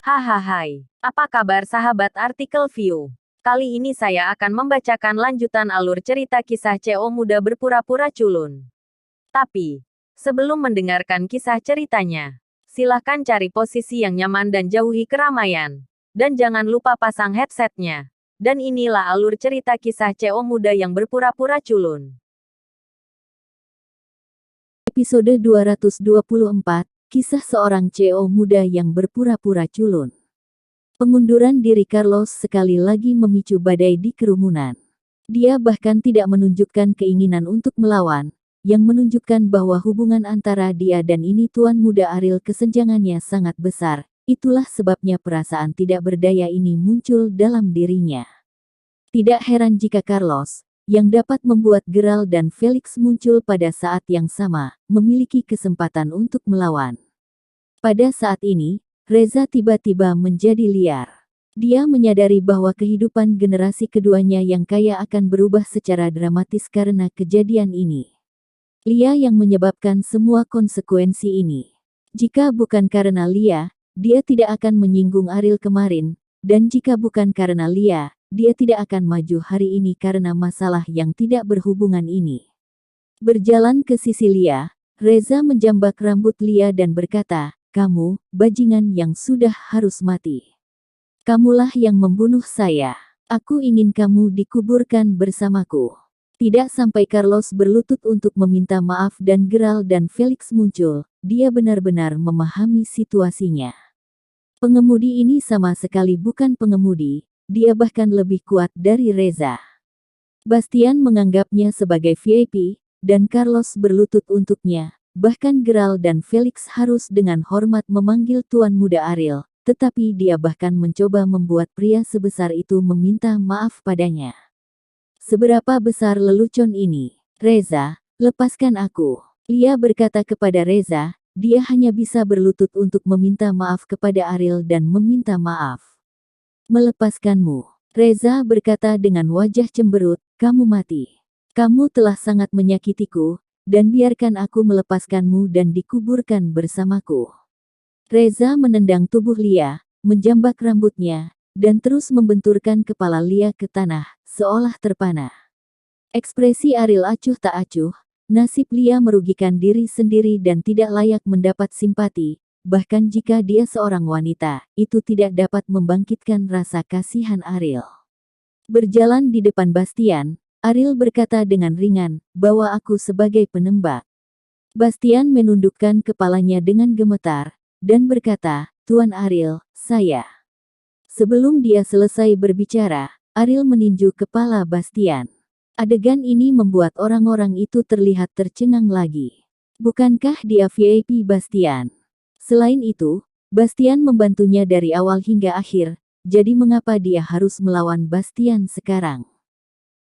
Hahaha, apa kabar sahabat artikel view? Kali ini saya akan membacakan lanjutan alur cerita kisah CO muda berpura-pura culun. Tapi, sebelum mendengarkan kisah ceritanya, silahkan cari posisi yang nyaman dan jauhi keramaian. Dan jangan lupa pasang headsetnya. Dan inilah alur cerita kisah CO muda yang berpura-pura culun. Episode 224, Kisah seorang CO muda yang berpura-pura culun. Pengunduran diri Carlos sekali lagi memicu badai di kerumunan. Dia bahkan tidak menunjukkan keinginan untuk melawan, yang menunjukkan bahwa hubungan antara dia dan ini tuan muda Ariel kesenjangannya sangat besar. Itulah sebabnya perasaan tidak berdaya ini muncul dalam dirinya. Tidak heran jika Carlos, yang dapat membuat Geralt dan Felix muncul pada saat yang sama, memiliki kesempatan untuk melawan. Pada saat ini, Reza tiba-tiba menjadi liar. Dia menyadari bahwa kehidupan generasi keduanya yang kaya akan berubah secara dramatis karena kejadian ini. Lia yang menyebabkan semua konsekuensi ini. Jika bukan karena Lia, dia tidak akan menyinggung Ariel kemarin, dan jika bukan karena Lia, dia tidak akan maju hari ini karena masalah yang tidak berhubungan ini. Berjalan ke sisi Lia, Reza menjambak rambut Lia dan berkata, "Kamu, bajingan yang sudah harus mati. Kamulah yang membunuh saya. Aku ingin kamu dikuburkan bersamaku." Tidak sampai Carlos berlutut untuk meminta maaf dan Geralt dan Felix muncul, dia benar-benar memahami situasinya. Pengemudi ini sama sekali bukan pengemudi, dia bahkan lebih kuat dari Reza. Bastian menganggapnya sebagai VIP, dan Carlos berlutut untuknya. Bahkan Geralt dan Felix harus dengan hormat memanggil Tuan Muda Ariel, tetapi dia bahkan mencoba membuat pria sebesar itu meminta maaf padanya. Seberapa besar lelucon ini? Reza, lepaskan aku. Lia berkata kepada Reza, dia hanya bisa berlutut untuk meminta maaf kepada Ariel dan meminta maaf. Melepaskanmu. Reza berkata dengan wajah cemberut, kamu mati. Kamu telah sangat menyakitiku, dan biarkan aku melepaskanmu dan dikuburkan bersamaku. Reza menendang tubuh Lia, menjambak rambutnya, dan terus membenturkan kepala Lia ke tanah, seolah terpana. Ekspresi Ariel acuh tak acuh, nasib Lia merugikan diri sendiri dan tidak layak mendapat simpati, bahkan jika dia seorang wanita, itu tidak dapat membangkitkan rasa kasihan Ariel. Berjalan di depan Bastian, Ariel berkata dengan ringan, "Bawa aku sebagai penembak." Bastian menundukkan kepalanya dengan gemetar, dan berkata, "Tuan Ariel, saya." Sebelum dia selesai berbicara, Ariel meninju kepala Bastian. Adegan ini membuat orang-orang itu terlihat tercengang lagi. Bukankah dia VIP Bastian? Selain itu, Bastian membantunya dari awal hingga akhir, jadi mengapa dia harus melawan Bastian sekarang?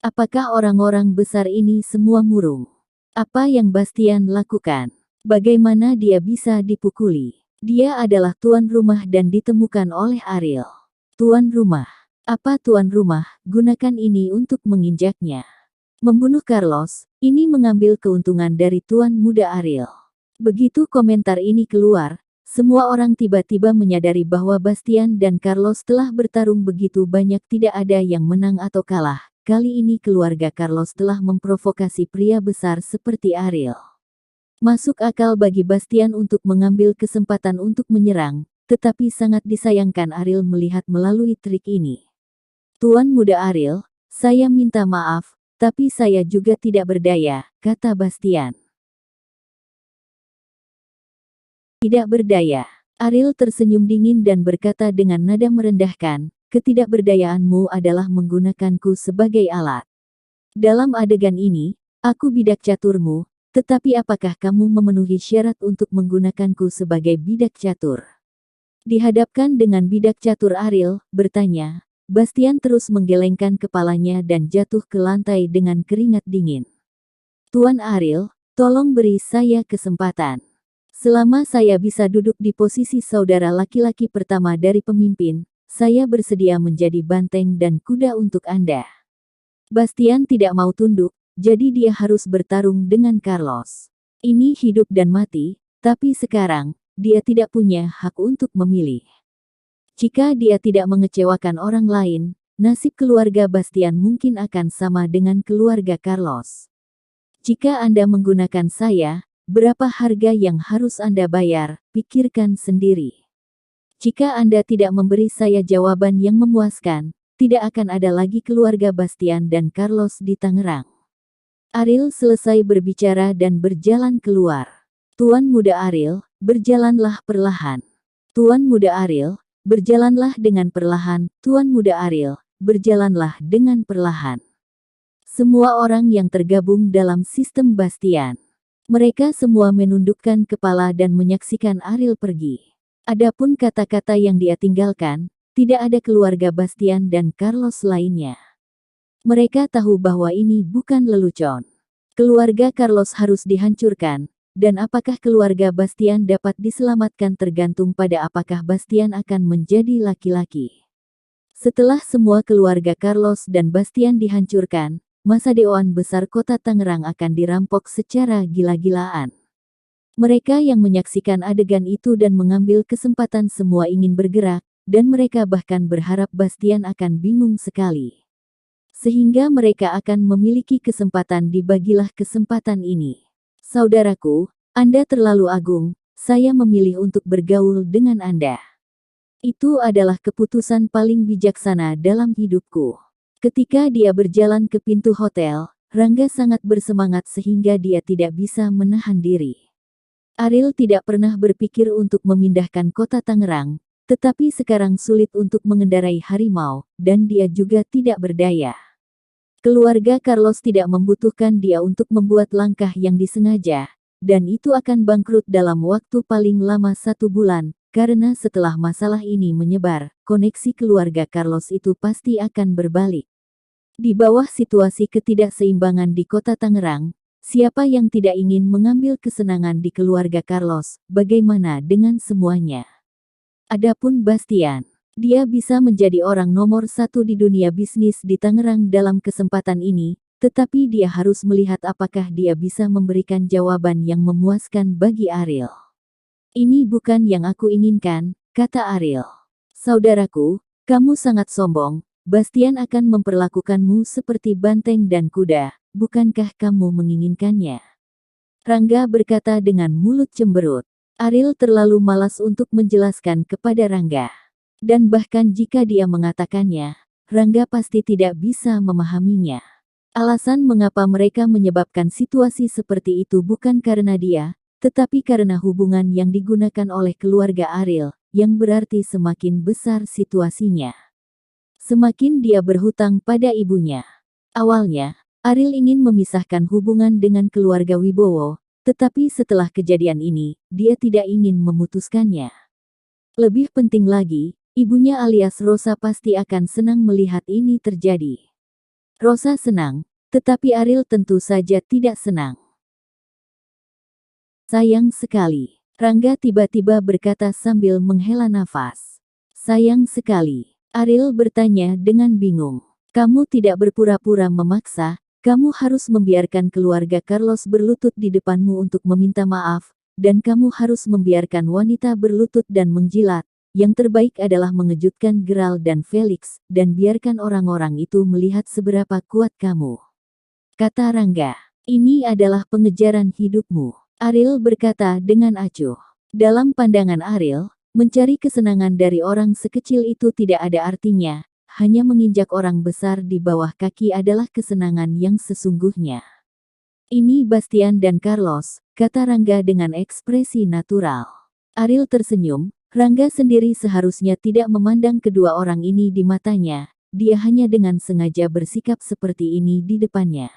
Apakah orang-orang besar ini semua murung? Apa yang Bastian lakukan? Bagaimana dia bisa dipukuli? Dia adalah tuan rumah dan ditemukan oleh Ariel. Tuan rumah. Apa tuan rumah? Gunakan ini untuk menginjaknya. Membunuh Carlos, ini mengambil keuntungan dari tuan muda Ariel. Begitu komentar ini keluar, semua orang tiba-tiba menyadari bahwa Bastian dan Carlos telah bertarung begitu banyak, tidak ada yang menang atau kalah. Kali ini keluarga Carlos telah memprovokasi pria besar seperti Ariel. Masuk akal bagi Bastian untuk mengambil kesempatan untuk menyerang, tetapi sangat disayangkan Ariel melihat melalui trik ini. Tuan muda Ariel, saya minta maaf, tapi saya juga tidak berdaya, kata Bastian. Tidak berdaya. Ariel tersenyum dingin dan berkata dengan nada merendahkan, ketidakberdayaanmu adalah menggunakanku sebagai alat. Dalam adegan ini, aku bidak caturmu, tetapi apakah kamu memenuhi syarat untuk menggunakanku sebagai bidak catur? Dihadapkan dengan bidak catur Ariel, bertanya, Bastian terus menggelengkan kepalanya dan jatuh ke lantai dengan keringat dingin. Tuan Ariel, tolong beri saya kesempatan. Selama saya bisa duduk di posisi saudara laki-laki pertama dari pemimpin, saya bersedia menjadi banteng dan kuda untuk Anda. Bastian tidak mau tunduk, jadi dia harus bertarung dengan Carlos. Ini hidup dan mati, tapi sekarang, dia tidak punya hak untuk memilih. Jika dia tidak mengecewakan orang lain, nasib keluarga Bastian mungkin akan sama dengan keluarga Carlos. Jika Anda menggunakan saya, berapa harga yang harus Anda bayar? Pikirkan sendiri. Jika Anda tidak memberi saya jawaban yang memuaskan, tidak akan ada lagi keluarga Bastian dan Carlos di Tangerang. Ariel selesai berbicara dan berjalan keluar. Tuan Muda Ariel, berjalanlah perlahan. Tuan Muda Ariel, berjalanlah dengan perlahan. Tuan Muda Ariel, berjalanlah dengan perlahan. Semua orang yang tergabung dalam sistem Bastian. Mereka semua menundukkan kepala dan menyaksikan Ariel pergi. Adapun kata-kata yang dia tinggalkan, tidak ada keluarga Bastian dan Carlos lainnya. Mereka tahu bahwa ini bukan lelucon. Keluarga Carlos harus dihancurkan, dan apakah keluarga Bastian dapat diselamatkan tergantung pada apakah Bastian akan menjadi laki-laki. Setelah semua keluarga Carlos dan Bastian dihancurkan, masa dewan besar kota Tangerang akan dirampok secara gila-gilaan. Mereka yang menyaksikan adegan itu dan mengambil kesempatan semua ingin bergerak, dan mereka bahkan berharap Bastian akan bingung sekali. Sehingga mereka akan memiliki kesempatan dibagilah kesempatan ini. Saudaraku, Anda terlalu agung, saya memilih untuk bergaul dengan Anda. Itu adalah keputusan paling bijaksana dalam hidupku. Ketika dia berjalan ke pintu hotel, Rangga sangat bersemangat sehingga dia tidak bisa menahan diri. Ariel tidak pernah berpikir untuk memindahkan kota Tangerang, tetapi sekarang sulit untuk mengendarai harimau, dan dia juga tidak berdaya. Keluarga Carlos tidak membutuhkan dia untuk membuat langkah yang disengaja, dan itu akan bangkrut dalam waktu paling lama 1 bulan, karena setelah masalah ini menyebar, koneksi keluarga Carlos itu pasti akan berbalik. Di bawah situasi ketidakseimbangan di kota Tangerang, siapa yang tidak ingin mengambil kesenangan di keluarga Carlos, bagaimana dengan semuanya? Adapun Bastian, dia bisa menjadi orang nomor 1 di dunia bisnis di Tangerang dalam kesempatan ini, tetapi dia harus melihat apakah dia bisa memberikan jawaban yang memuaskan bagi Ariel. Ini bukan yang aku inginkan, kata Ariel. Saudaraku, kamu sangat sombong, Bastian akan memperlakukanmu seperti banteng dan kuda, bukankah kamu menginginkannya? Rangga berkata dengan mulut cemberut. Ariel terlalu malas untuk menjelaskan kepada Rangga. Dan bahkan jika dia mengatakannya, Rangga pasti tidak bisa memahaminya. Alasan mengapa mereka menyebabkan situasi seperti itu bukan karena dia, tetapi karena hubungan yang digunakan oleh keluarga Ariel, yang berarti semakin besar situasinya. Semakin dia berhutang pada ibunya. Awalnya, Ariel ingin memisahkan hubungan dengan keluarga Wibowo, tetapi setelah kejadian ini, dia tidak ingin memutuskannya. Lebih penting lagi, ibunya alias Rosa pasti akan senang melihat ini terjadi. Rosa senang, tetapi Ariel tentu saja tidak senang. Sayang sekali, Rangga tiba-tiba berkata sambil menghela nafas. Sayang sekali, Ariel bertanya dengan bingung. Kamu tidak berpura-pura memaksa, kamu harus membiarkan keluarga Carlos berlutut di depanmu untuk meminta maaf, dan kamu harus membiarkan wanita berlutut dan menjilat. Yang terbaik adalah mengejutkan Gerald dan Felix, dan biarkan orang-orang itu melihat seberapa kuat kamu. Kata Rangga, ini adalah pengejaran hidupmu. Ariel berkata dengan acuh. Dalam pandangan Ariel, mencari kesenangan dari orang sekecil itu tidak ada artinya, hanya menginjak orang besar di bawah kaki adalah kesenangan yang sesungguhnya. Ini Bastian dan Carlos, kata Rangga dengan ekspresi natural. Ariel tersenyum. Rangga sendiri seharusnya tidak memandang kedua orang ini di matanya, dia hanya dengan sengaja bersikap seperti ini di depannya.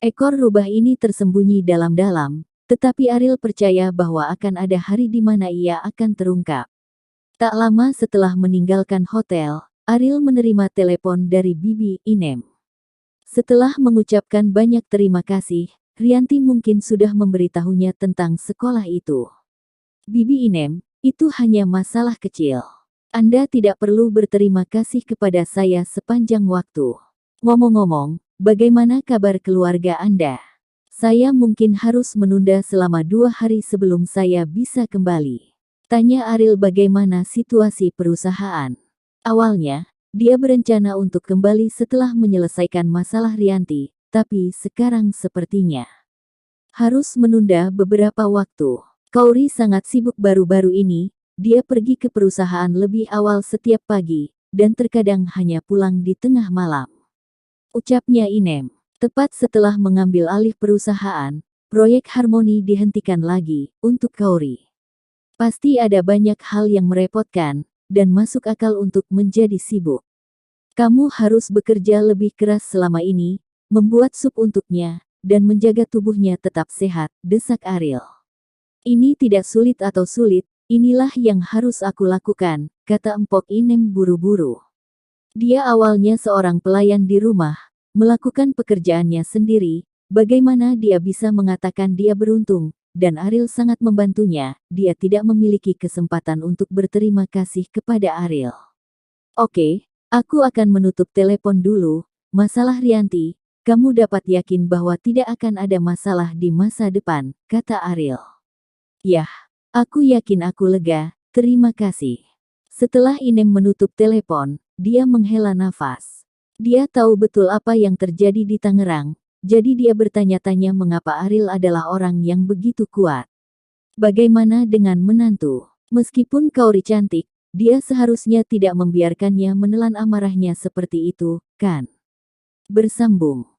Ekor rubah ini tersembunyi dalam-dalam, tetapi Ariel percaya bahwa akan ada hari di mana ia akan terungkap. Tak lama setelah meninggalkan hotel, Ariel menerima telepon dari Bibi Inem. Setelah mengucapkan banyak terima kasih, Rianti mungkin sudah memberitahunya tentang sekolah itu. Bibi Inem, itu hanya masalah kecil. Anda tidak perlu berterima kasih kepada saya sepanjang waktu. Ngomong-ngomong, bagaimana kabar keluarga Anda? Saya mungkin harus menunda selama 2 hari sebelum saya bisa kembali. Tanya Ariel bagaimana situasi perusahaan. Awalnya, dia berencana untuk kembali setelah menyelesaikan masalah Rianti, tapi sekarang sepertinya harus menunda beberapa waktu. Kauri sangat sibuk baru-baru ini, dia pergi ke perusahaan lebih awal setiap pagi, dan terkadang hanya pulang di tengah malam. Ucapnya Inem. Tepat setelah mengambil alih perusahaan, proyek Harmoni dihentikan lagi, untuk Kauri. Pasti ada banyak hal yang merepotkan, dan masuk akal untuk menjadi sibuk. Kamu harus bekerja lebih keras selama ini, membuat sup untuknya, dan menjaga tubuhnya tetap sehat, desak Ariel. Ini tidak sulit atau sulit, inilah yang harus aku lakukan, kata Empok Inem buru-buru. Dia awalnya seorang pelayan di rumah, melakukan pekerjaannya sendiri, bagaimana dia bisa mengatakan dia beruntung, dan Ariel sangat membantunya, dia tidak memiliki kesempatan untuk berterima kasih kepada Ariel. Oke, aku akan menutup telepon dulu, masalah Rianti, kamu dapat yakin bahwa tidak akan ada masalah di masa depan, kata Ariel. Yah, aku yakin aku lega, terima kasih. Setelah Inem menutup telepon, dia menghela nafas. Dia tahu betul apa yang terjadi di Tangerang, jadi dia bertanya-tanya mengapa Ariel adalah orang yang begitu kuat. Bagaimana dengan menantu? Meskipun Kauri cantik, dia seharusnya tidak membiarkannya menelan amarahnya seperti itu, kan? Bersambung.